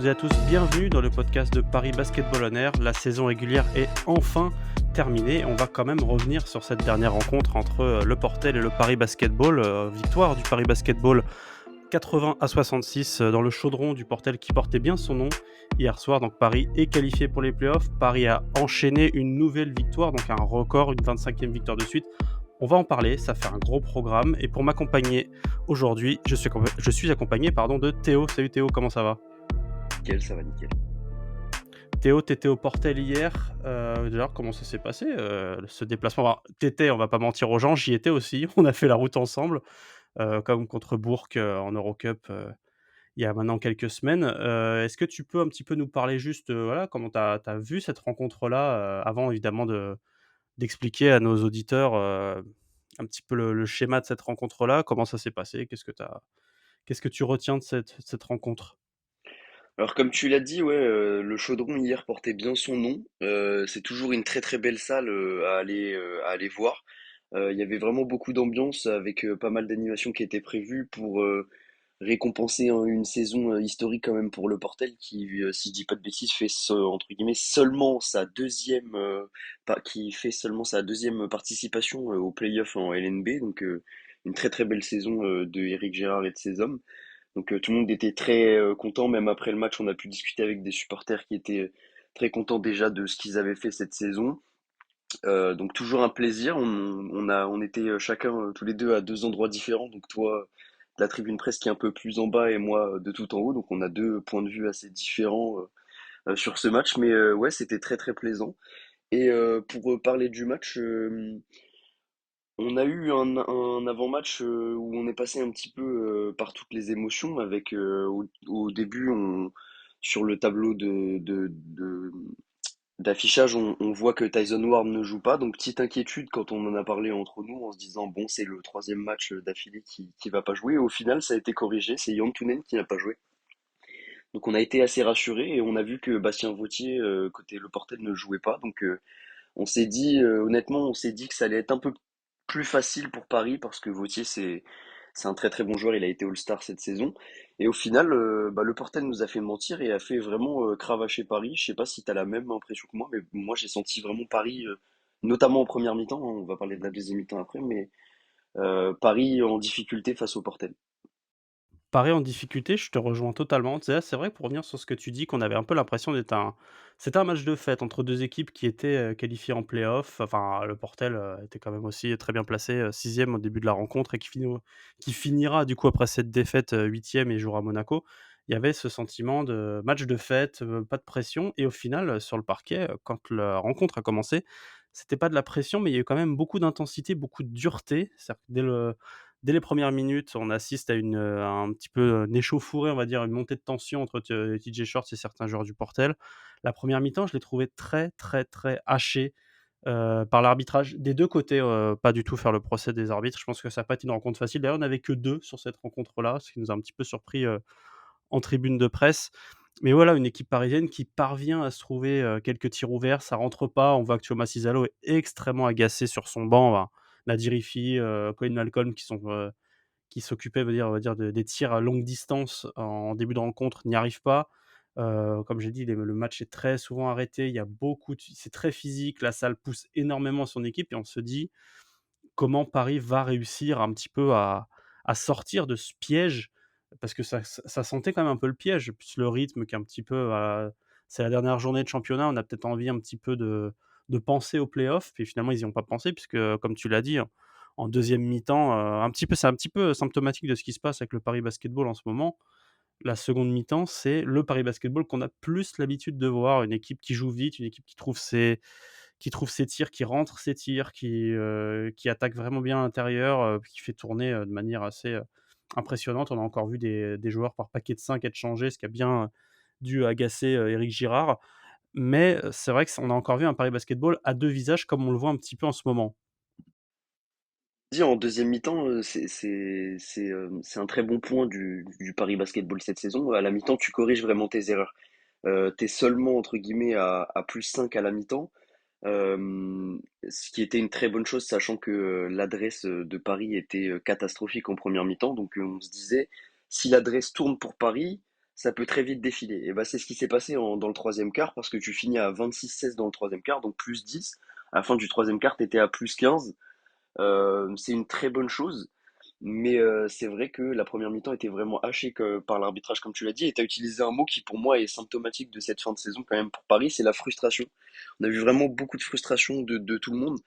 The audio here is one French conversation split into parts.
toutes et à tous, bienvenue dans le podcast de Paris Basketball On Air. La saison régulière est enfin terminée. On va quand même revenir sur cette dernière rencontre entre le Portel et le Paris Basketball. Victoire du Paris Basketball 80-66 dans le chaudron du Portel qui portait bien son nom hier soir. Donc Paris est qualifié pour les playoffs. Paris a enchaîné une nouvelle victoire, donc un record, une 25e victoire de suite. On va en parler, ça fait un gros programme. Et pour m'accompagner aujourd'hui, je suis accompagné de Théo. Salut Théo, comment ça va ? Nickel, ça va nickel. Théo, t'étais au Portel hier. Déjà, comment ça s'est passé ce déplacement? Alors, t'étais, on va pas mentir aux gens, j'y étais aussi. On a fait la route ensemble, comme contre Bourg en Eurocup il y a maintenant quelques semaines. Est-ce que tu peux un petit peu nous parler juste, voilà, comment t'as vu cette rencontre-là, avant évidemment d'expliquer à nos auditeurs un petit peu le schéma de cette rencontre-là, comment ça s'est passé, qu'est-ce que tu retiens de cette rencontre? Alors comme tu l'as dit, ouais, le Chaudron hier portait bien son nom. C'est toujours une très très belle salle à aller voir. Il y avait vraiment beaucoup d'ambiance avec pas mal d'animations qui étaient prévues pour récompenser une saison historique quand même pour le Portel qui, si je dis pas de bêtises, entre guillemets seulement sa qui fait seulement sa deuxième participation aux playoffs en LNB. Donc une très très belle saison de Éric Gérard et de ses hommes. Donc tout le monde était très content, même après le match, on a pu discuter avec des supporters qui étaient très contents déjà de ce qu'ils avaient fait cette saison. Donc toujours un plaisir. On était chacun tous les deux à deux endroits différents. Donc toi, de la tribune presse qui est un peu plus en bas et moi de tout en haut. Donc on a deux points de vue assez différents sur ce match. Mais ouais, c'était très très plaisant. Et pour parler du match, on a eu un avant-match où on est passé un petit peu par toutes les émotions avec au début sur le tableau d'affichage on voit que Tyson Ward ne joue pas, donc petite inquiétude quand on en a parlé entre nous en se disant bon c'est le troisième match d'affilée qui va pas jouer. Au final ça a été corrigé, c'est Yantunen qui n'a pas joué. Donc on a été assez rassurés et on a vu que Bastien Vautier côté Le Portel ne jouait pas, donc on s'est dit, honnêtement, on s'est dit que ça allait être un peu plus facile pour Paris parce que Vautier, c'est un très très bon joueur, il a été All-Star cette saison. Et au final, le Portel nous a fait mentir et a fait vraiment cravacher Paris. Je sais pas si tu as la même impression que moi, mais moi j'ai senti vraiment Paris, notamment en première mi-temps, hein, on va parler de la deuxième mi-temps après, mais Paris en difficulté face au Portel. Pareil en difficulté, je te rejoins totalement. Tu sais, c'est vrai pour revenir sur ce que tu dis qu'on avait un peu l'impression d'être c'était un match de fête entre 2 équipes qui étaient, qualifiées en play-off. Enfin, le Portel, était quand même aussi très bien placé, 6e au début de la rencontre et qui finira du coup après cette défaite, 8e et jouera Monaco. Il y avait ce sentiment de match de fête, pas de pression et au final, sur le parquet, quand la rencontre a commencé, c'était pas de la pression, mais il y a eu quand même beaucoup d'intensité, beaucoup de dureté. C'est-à-dire que dès les premières minutes, on assiste à un petit peu, une échauffourée, on va dire, une montée de tension entre TJ Shorts et certains joueurs du Portel. La première mi-temps, je l'ai trouvée très, très, très hachée, par l'arbitrage des 2 côtés, pas du tout faire le procès des arbitres. Je pense que ça a pas été une rencontre facile. D'ailleurs, on n'avait que 2 sur cette rencontre-là, ce qui nous a un petit peu surpris, en tribune de presse. Mais voilà, une équipe parisienne qui parvient à se trouver, quelques tirs ouverts, ça rentre pas. On voit que Thiago Massidalo est extrêmement agacé sur son banc. Ben, Nadir Hiffi, Cohen Malcolm qui s'occupaient, on va dire des tirs à longue distance en début de rencontre, n'y arrivent pas. Comme j'ai dit, le match est très souvent arrêté, il y a beaucoup de c'est très physique, la salle pousse énormément son équipe et on se dit: «Comment Paris va réussir un petit peu à sortir de ce piège?» Parce que ça sentait quand même un peu le piège, plus le rythme qui est un petit peu, c'est la dernière journée de championnat, on a peut-être envie un petit peu de penser aux playoffs, puis finalement ils n'y ont pas pensé puisque, comme tu l'as dit, en deuxième mi-temps, c'est un petit peu symptomatique de ce qui se passe avec le Paris Basketball en ce moment. La seconde mi-temps, c'est le Paris Basketball qu'on a plus l'habitude de voir, une équipe qui joue vite, une équipe qui trouve ses tirs, qui rentre ses tirs, qui attaque vraiment bien à l'intérieur, qui fait tourner, de manière assez, impressionnante. On a encore vu des joueurs par paquet de 5 être changés, ce qui a bien dû agacer, Éric Girard. Mais, c'est vrai qu'on a encore vu un Paris Basketball à 2 visages comme on le voit un petit peu en ce moment. Dit en deuxième mi-temps, c'est un très bon point du Paris Basketball cette saison. À la mi-temps, tu corriges vraiment tes erreurs. Tu seulement entre guillemets à +5 à la mi-temps, ce qui était une très bonne chose, sachant que l'adresse de Paris était catastrophique en première mi-temps. Donc on se disait, si l'adresse tourne pour Paris, ça peut très vite défiler. Et bah, c'est ce qui s'est passé dans le troisième quart, parce que tu finis à 26-16 dans le troisième quart, donc plus 10. À la fin du troisième quart, tu étais à plus 15. C'est une très bonne chose. Mais c'est vrai que la première mi-temps était vraiment hachée par l'arbitrage, comme tu l'as dit, et tu as utilisé un mot qui pour moi est symptomatique de cette fin de saison quand même pour Paris, c'est la frustration. On a vu vraiment beaucoup de frustration de tout le monde.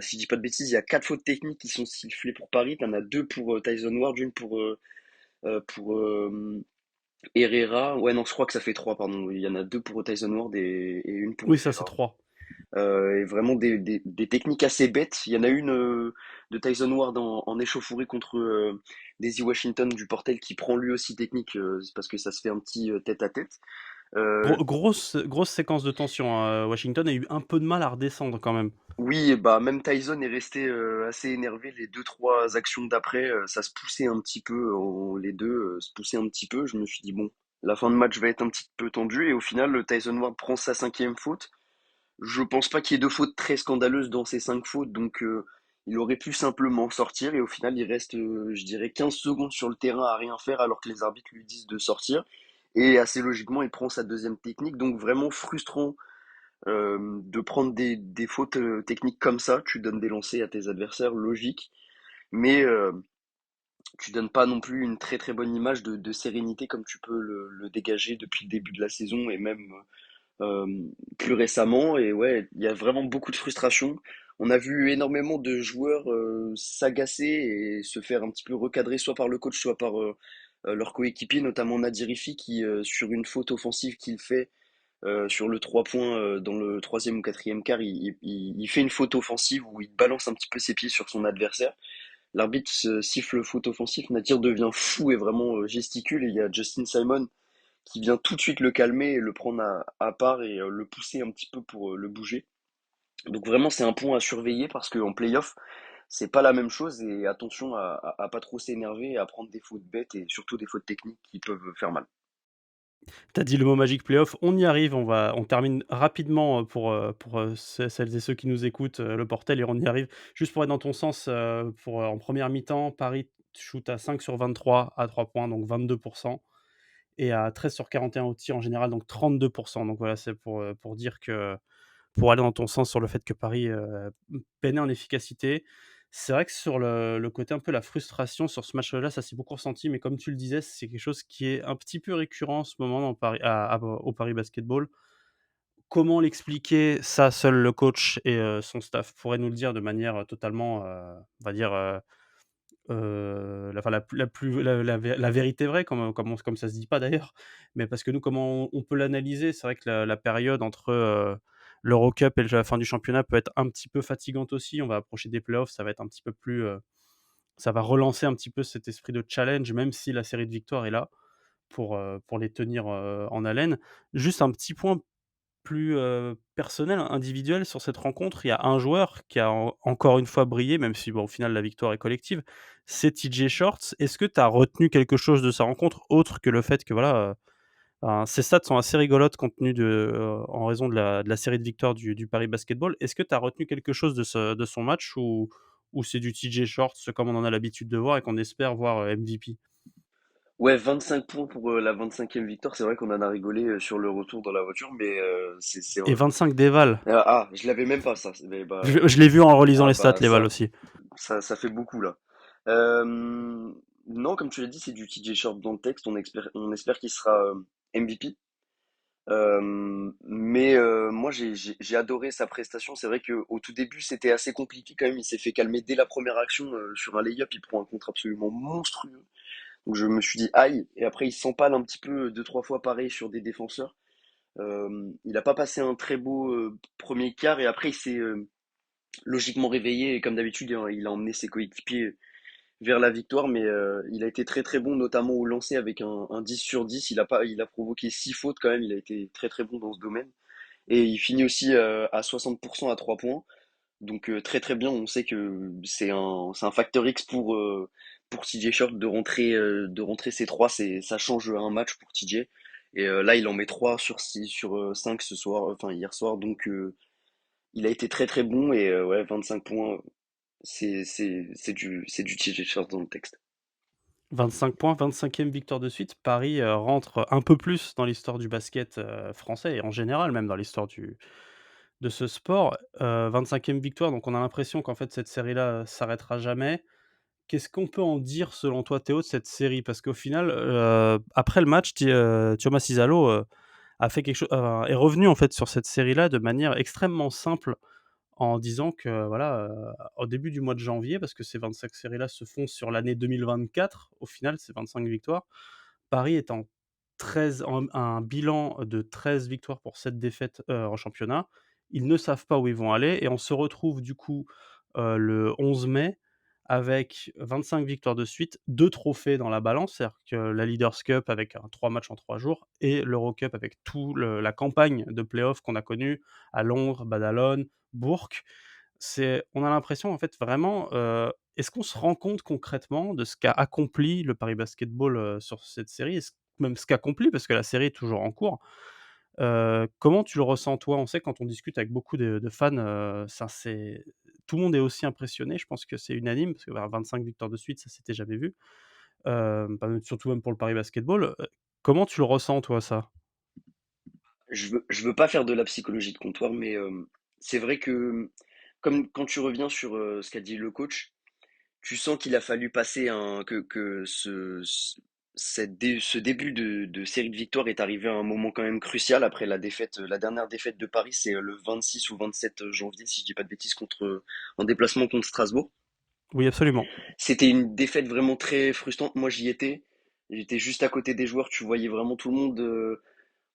Si je dis pas de bêtises, il y a 4 fautes techniques qui sont sifflées pour Paris, tu en as 2 pour Tyson Ward, une pour Herrera. Ouais, non, je crois que ça fait 3, pardon. Il y en a 2 pour Tyson Ward et une pour Oui, ça, c'est Herrera. 3. Et vraiment des techniques assez bêtes. Il y en a une de Tyson Ward en échauffourée contre Daisy Washington du Portel qui prend lui aussi technique c'est parce que ça se fait un petit tête-à-tête. Euh, Grosse séquence de tension, hein. Washington a eu un peu de mal à redescendre quand même. oui, et bah même Tyson est resté assez énervé les 2 3 actions d'après. Ça se poussait un petit peu, les deux se poussaient un petit peu. Je me suis dit bon, la fin de match va être un petit peu tendue et au final Tyson Ward prend sa 5e faute. Je pense pas qu'il y ait de fautes très scandaleuses dans ces 5 fautes, donc il aurait pu simplement sortir et au final il reste, je dirais, 15 secondes sur le terrain à rien faire alors que les arbitres lui disent de sortir. Et assez logiquement, il prend sa deuxième technique, donc vraiment frustrant de prendre des fautes techniques comme ça. Tu donnes des lancers à tes adversaires, logique, mais tu donnes pas non plus une très très bonne image de sérénité comme tu peux le dégager depuis le début de la saison et même euh, plus récemment. Et ouais, il y a vraiment beaucoup de frustration. On a vu énormément de joueurs s'agacer et se faire un petit peu recadrer soit par le coach, soit par leur coéquipier, notamment Nadir Rifi qui, sur une faute offensive qu'il fait sur le 3 points dans le troisième ou quatrième quart, il fait une faute offensive où il balance un petit peu ses pieds sur son adversaire. L'arbitre siffle faute offensive, Nadir devient fou et vraiment gesticule et il y a Justin Simon qui vient tout de suite le calmer et le prendre à part et le pousser un petit peu pour le bouger. Donc vraiment c'est un point à surveiller parce qu'en playoff c'est pas la même chose et attention à pas trop s'énerver et à prendre des fautes bêtes et surtout des fautes techniques qui peuvent faire mal. T'as dit le mot magique playoff, on y arrive, on termine rapidement, pour, celles et ceux qui nous écoutent, le portel et on y arrive. Juste pour être dans ton sens, en première mi-temps, Paris shoot à 5 sur 23 à 3 points, donc 22 et à 13 sur 41 au tir en général, donc 32. Donc voilà, c'est pour dire que pour aller dans ton sens sur le fait que Paris, peinait en efficacité. C'est vrai que sur le côté un peu la frustration sur ce match-là, ça s'est beaucoup ressenti, mais comme tu le disais, c'est quelque chose qui est un petit peu récurrent en ce moment dans Paris au Paris Basketball. Comment l'expliquer? Ça, seul le coach et son staff pourraient nous le dire de manière, totalement, on va dire, la enfin la plus la vérité vraie comme ça se dit pas d'ailleurs, mais parce que nous comment on peut l'analyser? C'est vrai que la période entre, l'Eurocup et la fin du championnat peut être un petit peu fatigante aussi. On va approcher des playoffs, ça va être un petit peu plus, ça va relancer un petit peu cet esprit de challenge, même si la série de victoires est là pour les tenir, en haleine. Juste un petit point plus, personnel, individuel sur cette rencontre, il y a un joueur qui a encore une fois brillé, même si bon, au final la victoire est collective, c'est TJ Shorts. Est-ce que tu as retenu quelque chose de sa rencontre autre que le fait que voilà, ses stats sont assez rigolotes compte tenu en raison de la série de victoires du Paris Basketball. Est-ce que tu as retenu quelque chose de son match ou c'est du TJ Shorts comme on en a l'habitude de voir et qu'on espère voir, MVP? Ouais, 25 points pour la 25e victoire. C'est vrai qu'on en a rigolé sur le retour dans la voiture, mais c'est Et vrai. 25 déval. Je l'avais même pas ça. Mais bah, Je l'ai vu en relisant ah les stats, bah les Val ça, aussi. ça fait beaucoup là. Non, comme tu l'as dit, c'est du TJ Short dans le texte. On espère qu'il sera MVP. Mais moi, j'ai adoré sa prestation. C'est vrai qu'au tout début, c'était assez compliqué quand même. Il s'est fait calmer dès la première action sur un lay-up. Il prend un contre absolument monstrueux. Donc je me suis dit aïe. Et après, il s'empale un petit peu 2 3 fois pareil sur des défenseurs. Il n'a pas passé un très beau premier quart et après, il s'est logiquement réveillé. Et comme d'habitude, il a emmené ses coéquipiers vers la victoire. Mais il a été très très bon, notamment au lancer avec un 10 sur 10. Il a provoqué 6 fautes quand même. Il a été très très bon dans ce domaine. Et il finit aussi à 60% à 3 points. Donc très très bien, on sait que c'est un facteur X pour TJ Short de rentrer ses 3, ça change un match pour TJ. Et là, il en met 3 sur 6 sur 5 ce soir, enfin hier soir. Donc il a été très très bon et ouais, 25 points, c'est du TJ Short dans le texte. 25 points, 25e victoire de suite. Paris, rentre un peu plus dans l'histoire du basket, français et en général même dans l'histoire du de ce sport. 25e victoire, donc on a l'impression qu'en fait cette série-là, s'arrêtera jamais. Qu'est-ce qu'on peut en dire selon toi, Théo, de cette série? Parce qu'au final, après le match, Thiamas Izzalo, a fait quelque chose, est revenu en fait sur cette série-là de manière extrêmement simple en disant que voilà, au début du mois de janvier, parce que ces 25 séries-là se font sur l'année 2024, au final, c'est 25 victoires. Paris est en 13 en un bilan de 13 victoires pour 7 défaites, en championnat. Ils ne savent pas où ils vont aller et on se retrouve du coup, le 11 mai avec 25 victoires de suite, 2 trophées dans la balance. C'est-à-dire que la Leaders Cup avec un 3 matchs en 3 jours et l'Eurocup avec tout le la campagne de play-off qu'on a connue à Londres, Badalone, Bourg. On a l'impression en fait vraiment, est-ce qu'on se rend compte concrètement de ce qu'a accompli le Paris Basketball, sur cette série? Est-ce même ce qu'accomplit parce que la série est toujours en cours. Comment tu le ressens toi? On sait quand on discute avec beaucoup de fans, ça c'est tout le monde est aussi impressionné. Je pense que c'est unanime parce que, bah, 25 victoires de suite, ça s'était jamais vu. Bah, surtout même pour le Paris Basketball. Comment tu le ressens toi ça? Je veux pas faire de la psychologie de comptoir, mais c'est vrai que comme quand tu reviens sur ce qu'a dit le coach, tu sens qu'il a fallu passer que ce début de série de victoires est arrivé à un moment quand même crucial après la défaite, la dernière défaite de Paris, c'est le 26 ou 27 janvier, si je dis pas de bêtises, en déplacement contre Strasbourg. Oui, absolument. C'était une défaite vraiment très frustrante. Moi, j'y étais. J'étais juste à côté des joueurs. Tu voyais vraiment tout le monde,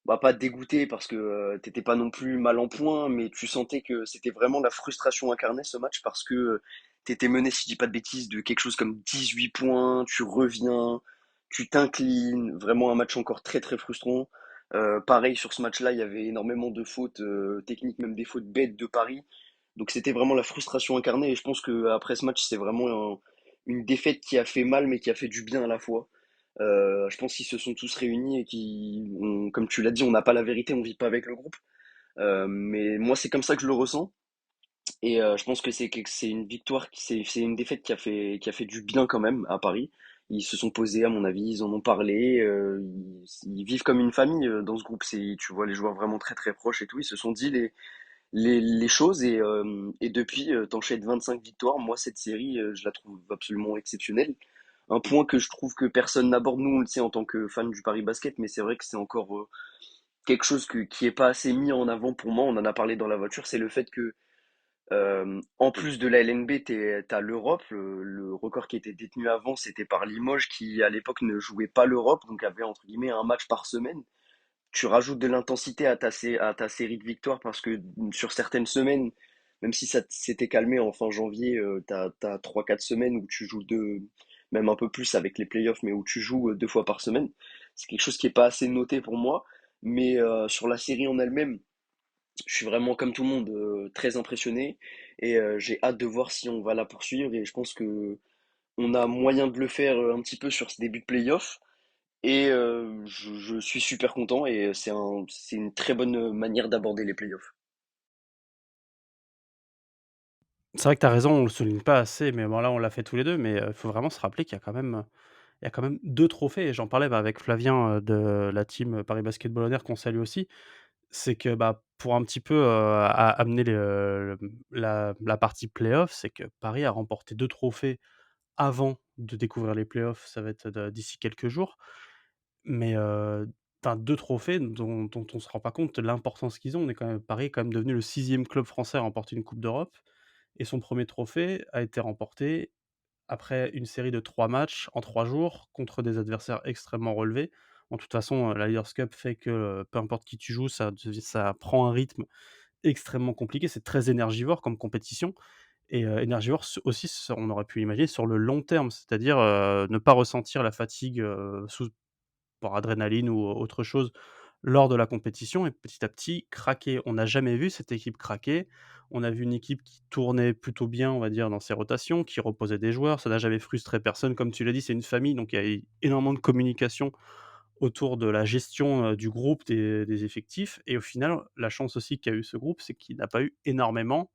bah, pas dégoûté parce que t'étais pas non plus mal en point, mais tu sentais que c'était vraiment la frustration incarnée ce match parce que t'étais mené, si je dis pas de bêtises, de quelque chose comme 18 points. Tu reviens, tu t'inclines. Vraiment un match encore très très frustrant. Pareil sur ce match-là, il y avait énormément de fautes techniques, même des fautes bêtes de Paris. Donc c'était vraiment la frustration incarnée et je pense que après ce match, c'est vraiment une défaite qui a fait mal mais qui a fait du bien à la fois. Je pense qu'ils se sont tous réunis et comme tu l'as dit, on n'a pas la vérité, on vit pas avec le groupe. Mais moi, c'est comme ça que je le ressens. Et je pense que c'est une victoire, c'est une défaite qui a fait du bien quand même à Paris. Ils se sont posés, à mon avis, ils en ont parlé. Ils vivent comme une famille dans ce groupe. Tu vois les joueurs vraiment très très proches et tout. Ils se sont dit les choses et depuis, t'enchaînes 25 victoires. Moi, cette série, je la trouve absolument exceptionnelle. Un point que je trouve que personne n'aborde, nous on le sait en tant que fan du Paris Basket, mais c'est vrai que c'est encore quelque chose qui est pas assez mis en avant pour moi. On en a parlé dans la voiture, c'est le fait que en plus de la LNB, t'as l'Europe. Le record qui était détenu avant, c'était par Limoges, qui à l'époque ne jouait pas l'Europe, donc avait entre guillemets un match par semaine. Tu rajoutes de l'intensité à ta série de victoires parce que sur certaines semaines, même si ça s'était calmé en fin janvier, t'as 3-4 semaines où tu joues même un peu plus avec les playoffs, mais où tu joues 2 fois par semaine. C'est quelque chose qui est pas assez noté pour moi. Mais sur la série en elle-même, je suis vraiment comme tout le monde très impressionné et j'ai hâte de voir si on va la poursuivre et je pense que on a moyen de le faire un petit peu sur ce début de playoff. Et je suis super content et c'est une très bonne manière d'aborder les playoffs. C'est vrai que tu as raison, on le souligne pas assez, mais bon là, on l'a fait tous les 2, mais il faut vraiment se rappeler qu'il y a quand même, il y a quand même 2 trophées et j'en parlais, bah, avec Flavien, de la team, Paris Basketball On Air qu'on salue aussi. C'est que, bah, pour un petit peu, a amener la partie playoff, c'est que Paris a remporté 2 trophées avant de découvrir les playoffs, ça va être d'ici quelques jours. Mais, enfin 2 trophées dont on se rend pas compte de l'importance qu'ils ont. On est quand même Paris est quand même devenu le 6e club français à remporter une coupe d'Europe et son premier trophée a été remporté après une série de 3 matchs en 3 jours contre des adversaires extrêmement relevés. En toute façon, la Leaders Cup fait que, peu importe qui tu joues, ça prend un rythme extrêmement compliqué. C'est très énergivore comme compétition et énergivore aussi, on aurait pu imaginer sur le long terme, c'est-à-dire, ne pas ressentir la fatigue, par adrénaline ou autre chose lors de la compétition et petit à petit craquer. On n'a jamais vu cette équipe craquer. On a vu une équipe qui tournait plutôt bien, on va dire, dans ses rotations, qui reposait des joueurs. Ça n'a jamais frustré personne. Comme tu l'as dit, c'est une famille, donc il y a eu énormément de communication autour de la gestion, du groupe, des effectifs et au final, la chance aussi qu'a eu ce groupe, c'est qu'il n'a pas eu énormément,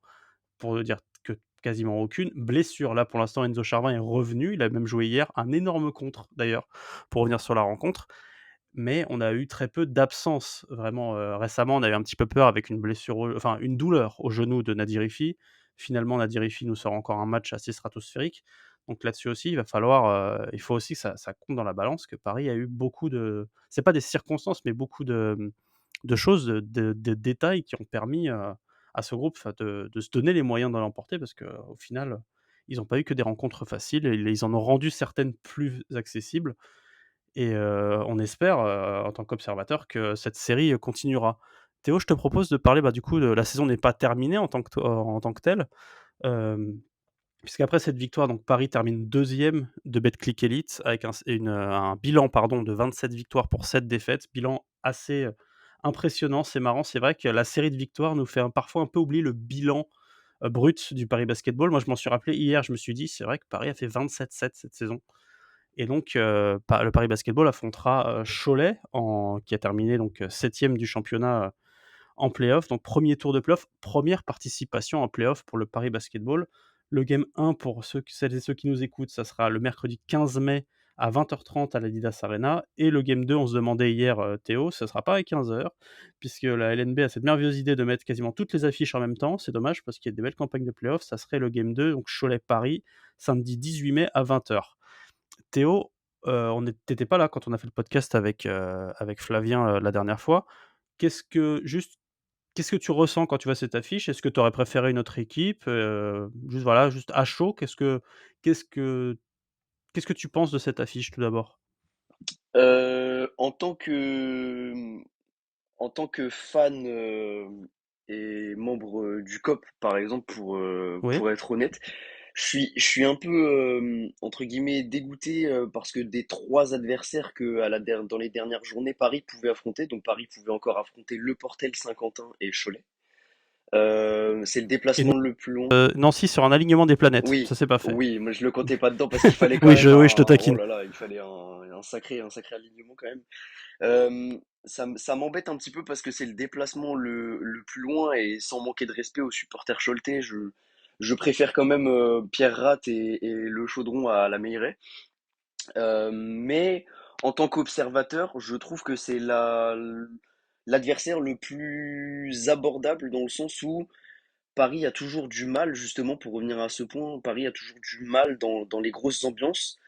pour ne dire que quasiment aucune. Blessure, là, pour l'instant, Enzo Charvin est revenu. Il a même joué hier, un énorme contre, d'ailleurs, pour revenir sur la rencontre. Mais on a eu très peu d'absences, vraiment, récemment, on a eu un petit peu peur avec une blessure au enfin, une douleur au genou de Nadir Hifhi. Finalement, Nadir Hifhi nous sort encore un match assez stratosphérique. Donc là-dessus aussi, il va falloir, il faut aussi que ça compte dans la balance que Paris a eu beaucoup de c'est pas des circonstances, mais beaucoup de choses, de détails qui ont permis, à ce groupe, enfin, de se donner les moyens de l'emporter parce qu'au final, ils ont pas eu que des rencontres faciles et ils en ont rendu certaines plus accessibles. Et on espère, en tant qu'observateur, que cette série, continuera. Théo, je te propose de parler, bah, du coup, de la saison n'est pas terminée en tant que telle, hem, puisqu'après cette victoire, donc Paris termine deuxième de Betclic Elite avec un bilan, pardon, de 27 victoires pour 7 défaites. Bilan assez, impressionnant. C'est marrant, c'est vrai que la série de victoires nous fait parfois un peu oublier le bilan, brut du Paris Basketball. Moi, je m'en suis rappelé hier, je me suis dit: «C'est vrai que Paris a fait 27-7 cette saison». Et donc, le Paris Basketball affrontera, Cholet qui a terminé donc, 7e du championnat, en play-off, donc premier tour de play-off, 1re participation en play-off pour le Paris Basketball. Le game 1 pour celles et ceux qui nous écoutent, ça sera le mercredi 15 mai à 20h30 à l'Adidas Arena et le game 2, on se demandait hier, Théo, ça sera pas à 15h puisque la LNB a cette merveilleuse idée de mettre quasiment toutes les affiches en même temps. C'est dommage parce qu'il y a des belles campagnes de play-off. Ça serait le game 2, donc Cholet-Paris, samedi 18 mai à 20h. Théo, tu pas là quand on a fait le podcast avec Flavien, la dernière fois. Qu'est-ce que juste Qu'est-ce que tu ressens quand tu vois cette affiche? Est-ce que tu aurais préféré une autre équipe? Juste voilà, juste à chaud, qu'est-ce que qu'est-ce que tu penses de cette affiche tout d'abord? En tant que, en tant que fan, et membre, du COP, par exemple, Oui? pour être honnête, je suis un peu, entre guillemets «dégoûté», parce que des 3 adversaires que à la der dans les dernières journées, Paris pouvait affronter, donc Paris pouvait encore affronter Le Portel, Saint-Quentin et Cholet. C'est le Et déplacement le plus loin. Nancy sur un alignement des planètes, ça Oui, s'est pas fait. oui, moi je le comptais pas dedans parce qu'il fallait quand Oui, même je te oh taquine. là là, il fallait un sacré alignement quand même. Ça m'embête un petit peu parce que c'est le déplacement le plus loin et sans manquer de respect aux supporters choletais, je préfère quand même Pierre Ratt et Le Chaudron à la Meilleraie. Mais en tant qu'observateur, je trouve que c'est l'adversaire le plus abordable dans le sens où Paris a toujours du mal, justement, pour revenir à ce point, Paris a toujours du mal dans les grosses ambiances.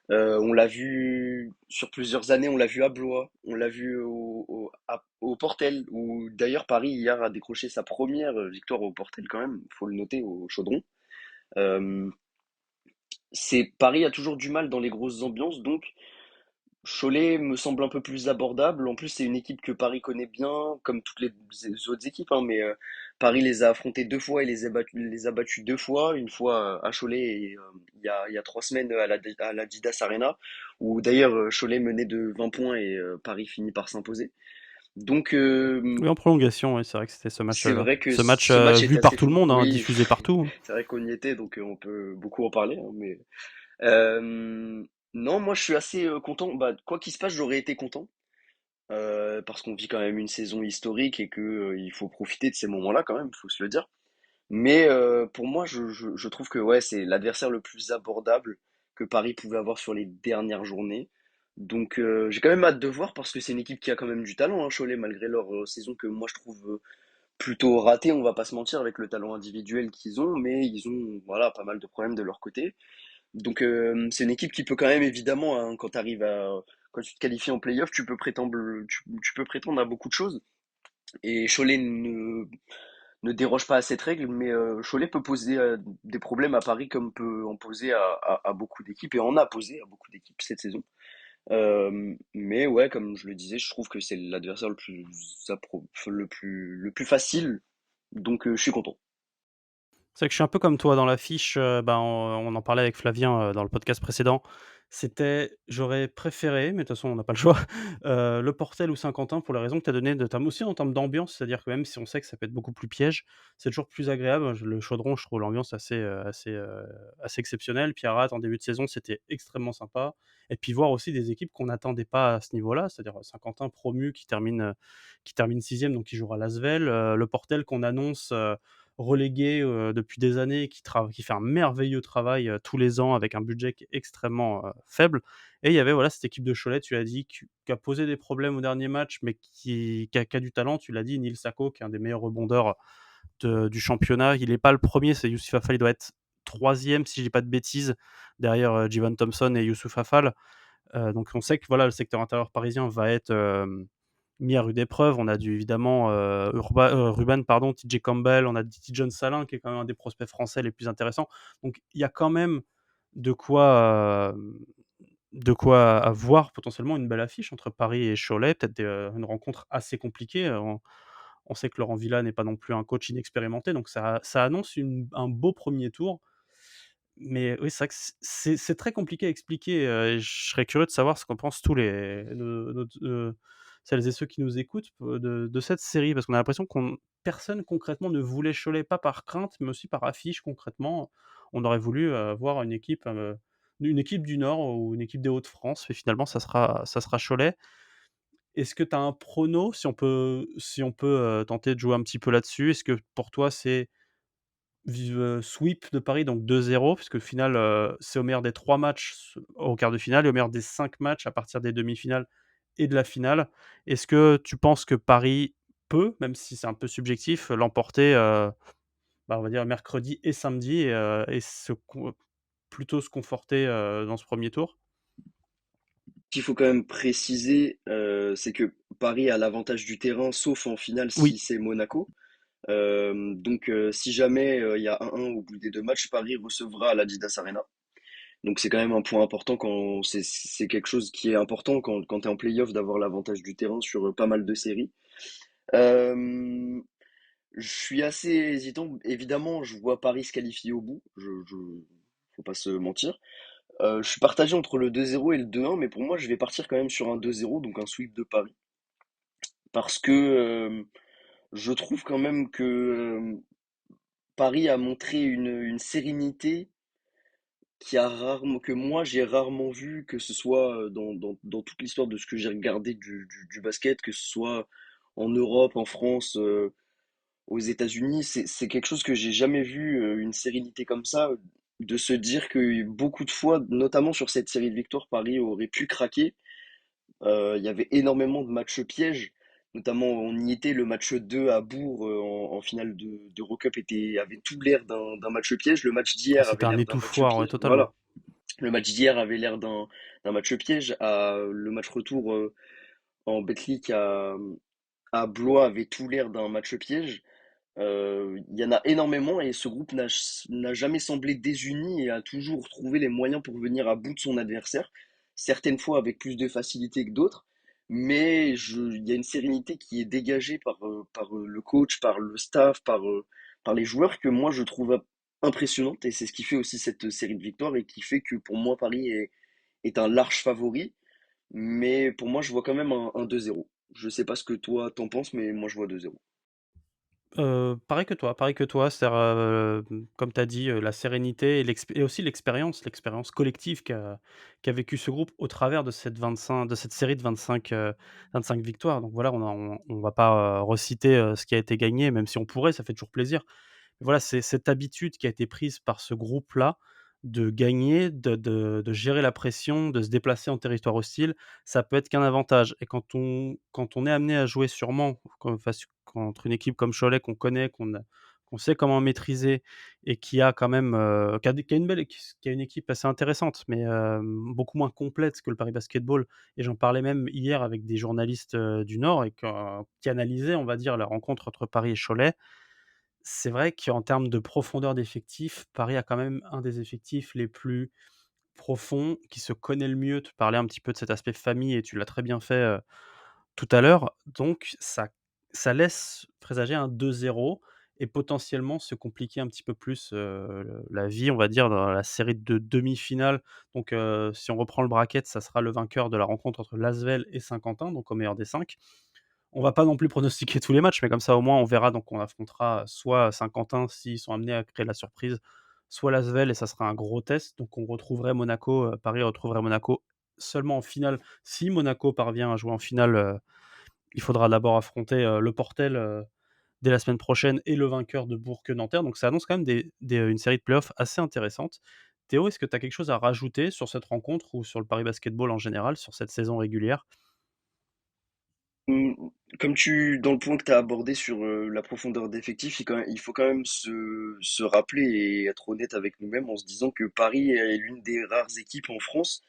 On l'a vu sur plusieurs années, on l'a vu à Blois, on l'a vu au Portel, où d'ailleurs Paris hier a décroché sa première victoire au Portel quand même, faut le noter, au Chaudron. Euh, Paris a toujours du mal dans les grosses ambiances, donc Cholet me semble un peu plus abordable. En plus, c'est une équipe que Paris connaît bien, comme toutes les autres équipes, hein, mais Paris les a affrontés 2 fois et les a battus 2 fois. Une fois à Cholet et il y a 3 semaines à la Didas Arena, où d'ailleurs Cholet menait de 20 points et Paris finit par s'imposer. Donc Oui, en prolongation, oui, c'est vrai que c'était ce c'est match-là. vrai que Ce match, ce match est vu assez par tout le fou. monde, hein, Oui, diffusé partout, hein. c'est vrai qu'on y était, donc on peut beaucoup en parler, hein, mais non, moi je suis assez content. Bah, quoi qu'il se passe, j'aurais été content. Parce qu'on vit quand même une saison historique et que, il faut profiter de ces moments-là quand même, faut se le dire. Mais pour moi, je trouve que ouais, c'est l'adversaire le plus abordable que Paris pouvait avoir sur les dernières journées. Donc j'ai quand même hâte de voir parce que c'est une équipe qui a quand même du talent, hein, Cholet, malgré leur saison que moi je trouve plutôt ratée, on va pas se mentir, avec le talent individuel qu'ils ont, mais ils ont voilà, pas mal de problèmes de leur côté. Donc c'est une équipe qui peut quand même évidemment, hein, quand tu te qualifies en play-off, tu peux prétendre à beaucoup de choses. Et Cholet ne déroge pas à cette règle, mais Cholet peut poser des problèmes à Paris comme peut en poser à beaucoup d'équipes et en a posé à beaucoup d'équipes cette saison. Mais ouais, comme je le disais, je trouve que c'est l'adversaire le plus facile, donc je suis content. C'est vrai que je suis un peu comme toi dans l'affiche, ben, on en parlait avec Flavien, dans le podcast précédent. J'aurais préféré, mais de toute façon on n'a pas le choix, Le Portel ou Saint-Quentin pour les raisons que tu as données, notamment aussi en termes d'ambiance. C'est-à-dire que même si on sait que ça peut être beaucoup plus piège, c'est toujours plus agréable. Le Chaudron, je trouve l'ambiance assez exceptionnelle. Pierrat, en début de saison, c'était extrêmement sympa et puis voir aussi des équipes qu'on n'attendait pas à ce niveau-là, c'est-à-dire, Saint-Quentin promu qui termine 6e donc qui jouera l'Asvel, Le Portel qu'on annonce, relégué, depuis des années, qui fait un merveilleux travail, tous les ans avec un budget qui est extrêmement, faible. Et il y avait, voilà, cette équipe de Cholet, tu l'as dit, qui a posé des problèmes au dernier match, mais qui a du talent. Tu l'as dit, Neil Sako, qui est un des meilleurs rebondeurs du championnat. Il est pas le premier, c'est Youssouf Afal, il doit être troisième si je dis pas de bêtises, derrière, Djivan Thompson et Youssouf Afal. Donc on sait que, voilà, le secteur intérieur parisien va être, mis à rude épreuve. On a du évidemment, Ruban pardon, TJ Campbell, on a John Salin qui est quand même un des prospects français les plus intéressants. Donc il y a quand même de quoi, de quoi avoir potentiellement une belle affiche entre Paris et Cholet, peut-être une rencontre assez compliquée. On sait que Laurent Villa n'est pas non plus un coach inexpérimenté, donc ça annonce un beau premier tour. Mais oui, c'est vrai que c'est très compliqué à expliquer, et je serais curieux de savoir ce qu'en pensent tous les nos celles et ceux qui nous écoutent, de cette série. Parce qu'on a l'impression qu'on personne concrètement ne voulait Cholet, pas par crainte, mais aussi par affiche concrètement. On aurait voulu, voir une équipe du Nord ou une équipe des Hauts-de-France, et finalement ça sera Cholet. Est-ce que tu as un prono, si on peut, tenter de jouer un petit peu là-dessus? Est-ce que pour toi c'est sweep de Paris, donc 2-0, puisque au final, c'est au meilleur des 3 matchs au quart de finale et au meilleur des 5 matchs à partir des demi-finales et de la finale. Est-ce que tu penses que Paris peut, même si c'est un peu subjectif, l'emporter, on va dire mercredi et samedi, et plutôt se conforter, dans ce premier tour? Qu'il faut quand même préciser, c'est que Paris a l'avantage du terrain, sauf en finale si Oui, c'est Monaco. Donc, si jamais il y a 1-1 au bout des deux matchs, Paris recevra à l'Adidas Arena. Donc c'est quand même un point important quand c'est quelque chose qui est important quand tu es en play-off d'avoir l'avantage du terrain sur pas mal de séries. Euh, je suis assez hésitant. Évidemment, je vois Paris se qualifier au bout. Faut pas se mentir. Je suis partagé entre le 2-0 et le 2-1, mais pour moi, je vais partir quand même sur un 2-0, donc un sweep de Paris. Parce que je trouve quand même que Paris a montré une sérénité que moi j'ai rarement vu, que ce soit dans toute l'histoire de ce que j'ai regardé du basket, que ce soit en Europe, en France, aux États-Unis. C'est quelque chose que j'ai jamais vu, une sérénité comme ça, de se dire que beaucoup de fois, notamment sur cette série de victoires, Paris aurait pu craquer. Il y avait énormément de matchs pièges, notamment on y était, le match 2 à Bourg, en finale d'Eurocup avait tout l'air d'un match piège. Le match ah, d'hier avait c'était un l'air d'un match étouffoir, ouais, piège. totalement. Voilà. Le match d'hier avait l'air d'un match piège. Le match retour en Betclic à Blois avait tout l'air d'un match piège. Il y en a énormément et ce groupe n'a jamais semblé désuni et a toujours trouvé les moyens pour venir à bout de son adversaire, certaines fois avec plus de facilité que d'autres, mais il y a une sérénité qui est dégagée par le coach, par le staff, par les joueurs que moi je trouve impressionnante et c'est ce qui fait aussi cette série de victoires et qui fait que pour moi Paris est un large favori, mais pour moi je vois quand même un 2-0. Je sais pas ce que toi t'en penses, mais moi je vois 2-0. Pareil que toi, c'est-à-dire, comme tu as dit, la sérénité et aussi l'expérience collective qu'a vécu ce groupe au travers de cette série de 25 victoires. Donc voilà, on va pas, reciter, ce qui a été gagné, même si on pourrait, ça fait toujours plaisir. Voilà, c'est cette habitude qui a été prise par ce groupe-là de gagner, de gérer la pression, de se déplacer en territoire hostile, ça peut être qu'un avantage. Et quand on est amené à jouer sûrement contre une équipe comme Cholet qu'on connaît, qu'on sait comment maîtriser et qui a quand même, qui a une belle qui a une équipe assez intéressante, mais beaucoup moins complète que le Paris Basketball. Et j'en parlais même hier avec des journalistes, du Nord et qui analysaient, on va dire, la rencontre entre Paris et Cholet. C'est vrai qu'en termes de profondeur d'effectifs, Paris a quand même un des effectifs les plus profonds, qui se connaît le mieux. Tu parlais un petit peu de cet aspect famille et tu l'as très bien fait, tout à l'heure. Donc ça laisse présager un 2-0 et potentiellement se compliquer un petit peu plus, la vie, on va dire, dans la série de demi-finales. Donc si on reprend le bracket, ça sera le vainqueur de la rencontre entre Lasvel et Saint-Quentin, donc au meilleur des 5. On va pas non plus pronostiquer tous les matchs, mais comme ça, au moins, on verra. Donc on affrontera soit Saint-Quentin s'ils sont amenés à créer la surprise, soit l'Asvel et ça sera un gros test. Donc on retrouverait Monaco, Paris retrouverait Monaco seulement en finale. Si Monaco parvient à jouer en finale, il faudra d'abord affronter, le Portel, dès la semaine prochaine et le vainqueur de Bourg-Nanterre. Donc ça annonce quand même une série de playoffs assez intéressante. Théo, est-ce que tu as quelque chose à rajouter sur cette rencontre ou sur le Paris Basketball en général, sur cette saison régulière? Mmh, comme tu dans le point que tu as abordé sur, la profondeur d'effectif, il faut quand même se rappeler et être honnête avec nous-mêmes en se disant que Paris est l'une des rares équipes en France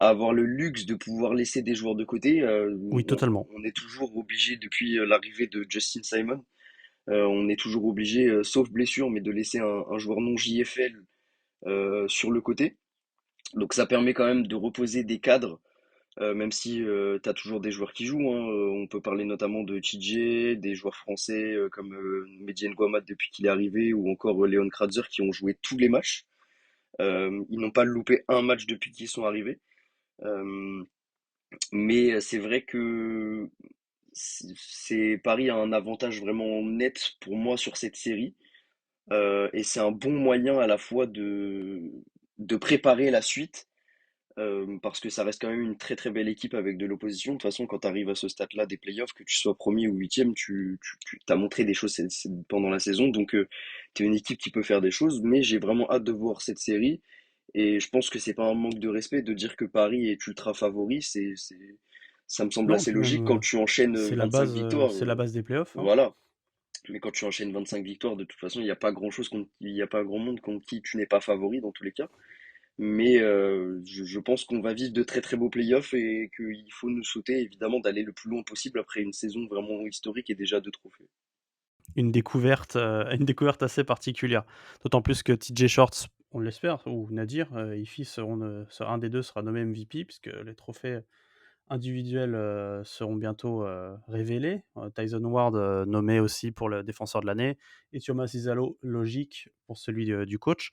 à avoir le luxe de pouvoir laisser des joueurs de côté. Oui, totalement. On est toujours obligé depuis, l'arrivée de Justin Simon, on est toujours obligé, sauf blessure, mais de laisser un joueur non JFL, sur le côté. Donc ça permet quand même de reposer des cadres. Même si tu as toujours des joueurs qui jouent, hein, on peut parler notamment de TJ, des joueurs français comme Mehdi Nguama depuis qu'il est arrivé, ou encore Léon Kratzer qui ont joué tous les matchs. Ils n'ont pas loupé un match depuis qu'ils sont arrivés. Euh, mais c'est vrai que Paris a un avantage vraiment net pour moi sur cette série. Et c'est un bon moyen à la fois de préparer la suite parce que ça reste quand même une très très belle équipe avec de l'opposition. De toute façon, quand tu arrives à ce stade-là des playoffs, que tu sois premier ou huitième, tu t'as montré des choses pendant la saison. Donc, tu es une équipe qui peut faire des choses, mais j'ai vraiment hâte de voir cette série. Et je pense que c'est pas un manque de respect de dire que Paris est ultra favori. Ça me semble Non, assez puis même, logique quand tu enchaînes 25 victoires. c'est la base des playoffs, hein. Voilà. Mais quand tu enchaînes 25 victoires, de toute façon, il n'y a pas grand monde contre qui tu n'es pas favori dans tous les cas. Mais je pense qu'on va vivre de très très beaux playoffs et qu'il faut nous souhaiter évidemment d'aller le plus loin possible après une saison vraiment historique et déjà deux trophées. Une découverte assez particulière. D'autant plus que TJ Shorts, on l'espère, ou Nadir, Ify un des 2 sera nommé MVP puisque les trophées individuels, seront bientôt, révélés. Tyson Ward, nommé aussi pour le défenseur de l'année et Thomas Izzalo, logique pour celui, du coach.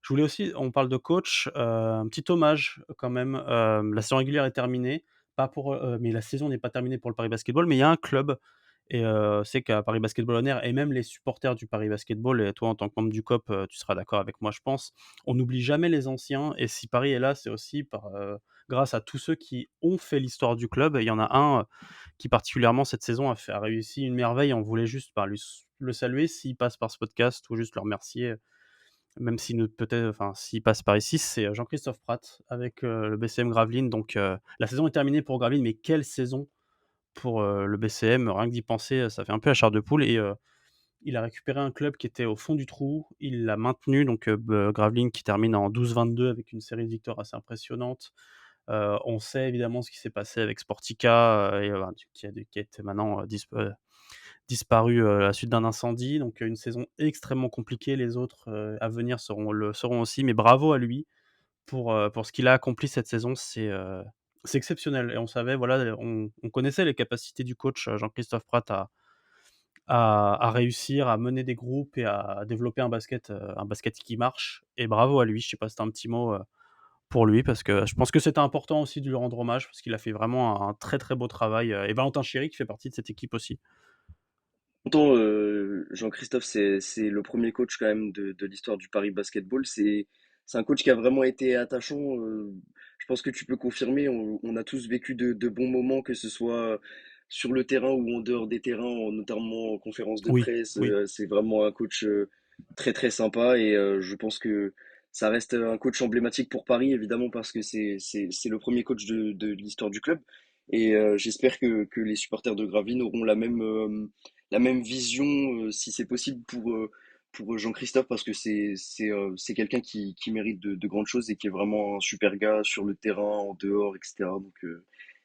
Je voulais aussi on parle de coach, un petit hommage quand même, la saison régulière est terminée, pas pour, mais la saison n'est pas terminée pour le Paris Basketball, mais il y a un club et c'est qu'à Paris Basketball On Air et même les supporters du Paris Basketball et toi en tant que membre du COP, tu seras d'accord avec moi je pense, on n'oublie jamais les anciens et si Paris est là, c'est aussi grâce à tous ceux qui ont fait l'histoire du club. Il y en a un qui particulièrement cette saison a réussi une merveille. On voulait juste le saluer s'il passe par ce podcast ou juste le remercier, même s'il ne peut-être, enfin, s'il passe par ici, c'est Jean-Christophe Prat avec le BCM Gravelines. Donc la saison est terminée pour Gravelines, mais quelle saison pour le BCM. Rien que d'y penser, ça fait un peu la chair de poule et il a récupéré un club qui était au fond du trou. Il l'a maintenu, donc Gravelines qui termine en 12-22 avec une série de victoires assez impressionnante. On sait évidemment ce qui s'est passé avec Sportica, qui a été maintenant, disparu, à la suite d'un incendie, donc une saison extrêmement compliquée. Les autres, à venir seront aussi, mais bravo à lui pour ce qu'il a accompli cette saison. C'est exceptionnel et on savait, voilà, on connaissait les capacités du coach, Jean-Christophe Prat à réussir, à mener des groupes et à développer un basket qui marche et bravo à lui. Je sais pas si tu as un petit mot, pour lui parce que je pense que c'était important aussi de lui rendre hommage parce qu'il a fait vraiment un très, très beau travail, et Valentin Chéry qui fait partie de cette équipe aussi. Pourtant, Jean-Christophe, c'est le premier coach quand même de l'histoire du Paris Basketball. C'est un coach qui a vraiment été attachant. Je pense que tu peux confirmer. On a tous vécu de bons moments, que ce soit sur le terrain ou en dehors des terrains, notamment en conférence de Oui, presse. oui. C'est vraiment un coach très très sympa et je pense que ça reste un coach emblématique pour Paris, évidemment, parce que c'est le premier coach de l'histoire du club. Et j'espère que les supporters de Gravelines auront la même vision, si c'est possible, pour Jean-Christophe, parce que c'est quelqu'un qui mérite de grandes choses et qui est vraiment un super gars sur le terrain, en dehors, etc. Donc,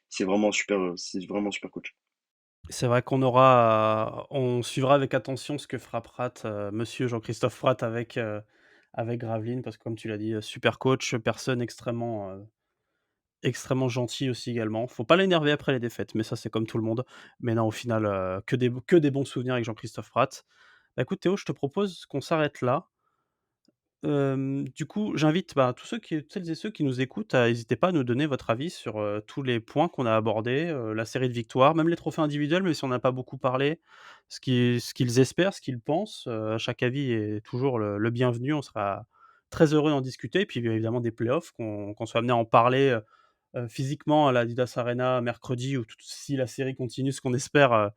c'est vraiment un super coach. C'est vrai on suivra avec attention ce que fera Prat, monsieur Jean-Christophe Prat avec Gravelines parce que comme tu l'as dit, super coach, personne extrêmement gentil aussi également. Faut pas l'énerver après les défaites, mais ça c'est comme tout le monde. Mais non, au final, que des bons souvenirs avec Jean-Christophe Prat. Bah, écoute Théo, je te propose qu'on s'arrête là. Du coup, j'invite, bah, tous celles et ceux qui nous écoutent à hésitez pas à nous donner votre avis sur, tous les points qu'on a abordés, la série de victoires, même les trophées individuels, même si on n'a pas beaucoup parlé, ce qu'ils espèrent, ce qu'ils pensent, chaque avis est toujours le bienvenu. On sera très heureux d'en discuter et puis, évidemment, des playoffs, qu'on soit amené à en parler, physiquement à l'Adidas Arena mercredi ou tout si la série continue, ce qu'on espère,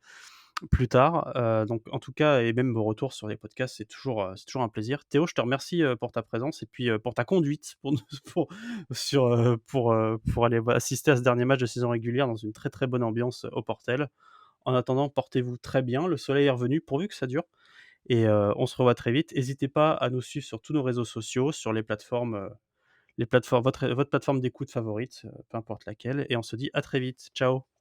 plus tard. Donc en tout cas et même vos retours sur les podcasts, c'est toujours un plaisir. Théo, je te remercie, pour ta présence et puis, pour ta conduite pour nous pour pour aller assister à ce dernier match de saison régulière dans une très, très bonne ambiance, au Portel. En attendant, portez-vous très bien, le soleil est revenu pourvu que ça dure et on se revoit très vite. Hésitez pas à nous suivre sur tous nos réseaux sociaux, sur les plateformes votre plateforme d'écoute favorite, peu importe laquelle et on se dit à très vite. Ciao.